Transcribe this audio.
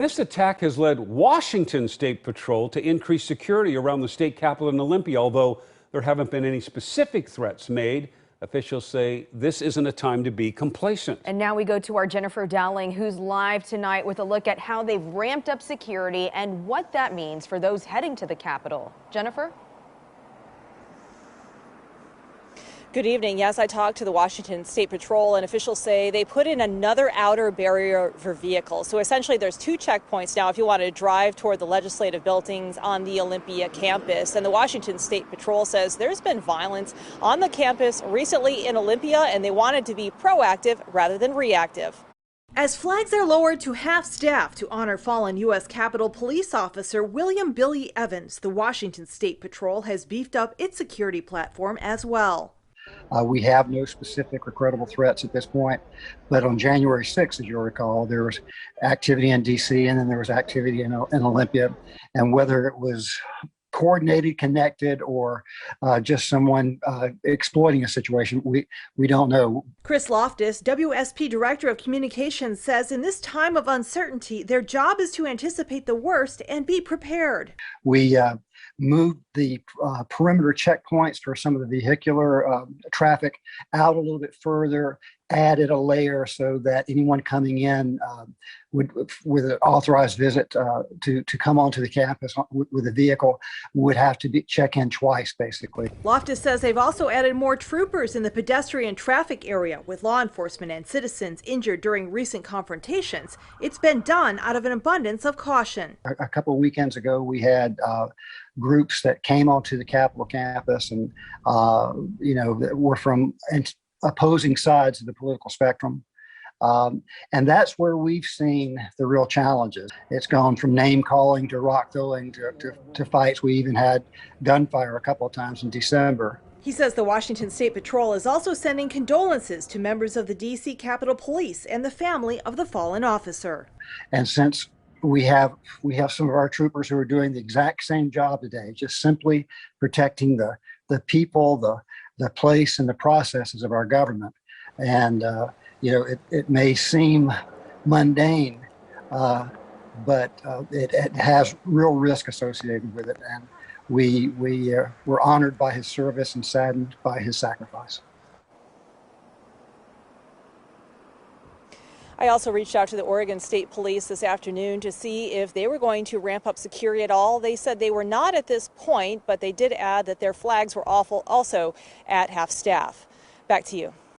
This attack has led Washington State Patrol to increase security around the state capitol in Olympia, although there haven't been any specific threats made. Officials say this isn't a time to be complacent. And now we go to our Jennifer Dowling, who's live tonight with a look at how they've ramped up security and what that means for those heading to the Capitol. Jennifer? Good evening. Yes, I talked to the Washington State Patrol, and officials say they put in another outer barrier for vehicles. So essentially there's two checkpoints now if you want to drive toward the legislative buildings on the Olympia campus. And the Washington State Patrol says there's been violence on the campus recently in Olympia, and they wanted to be proactive rather than reactive. As flags are lowered to half-staff to honor fallen U.S. Capitol Police Officer William Billy Evans, the Washington State Patrol has beefed up its security platform as well. We have no specific or credible threats at this point, but on January 6th, as you'll recall, there was activity in D.C. and then there was activity in Olympia, and whether it was coordinated, connected, or just someone exploiting a situation, we don't know. Chris Loftus, WSP Director of Communications, says in this time of uncertainty, their job is to anticipate the worst and be prepared. We moved the perimeter checkpoints for some of the vehicular traffic out a little bit further, added a layer so that anyone coming in with an authorized visit to come onto the campus with a vehicle would have to check in twice, basically. Loftus says they've also added more troopers in the pedestrian traffic area with law enforcement and citizens injured during recent confrontations. It's been done out of an abundance of caution. A couple of weekends ago, we had groups that came onto the Capitol campus and, that were from opposing sides of the political spectrum. And that's where we've seen the real challenges. It's gone from name calling to rock throwing to fights. We even had gunfire a couple of times in December. He says the Washington State Patrol is also sending condolences to members of the D.C. Capitol Police and the family of the fallen officer. And since we have some of our troopers who are doing the exact same job today, just simply protecting the people, the place, and the processes of our government. And it may seem mundane, but it has real risk associated with it. And we're honored by his service and saddened by his sacrifice. I also reached out to the Oregon State Police this afternoon to see if they were going to ramp up security at all. They said they were not at this point, but they did add that their flags were also at half staff. Back to you.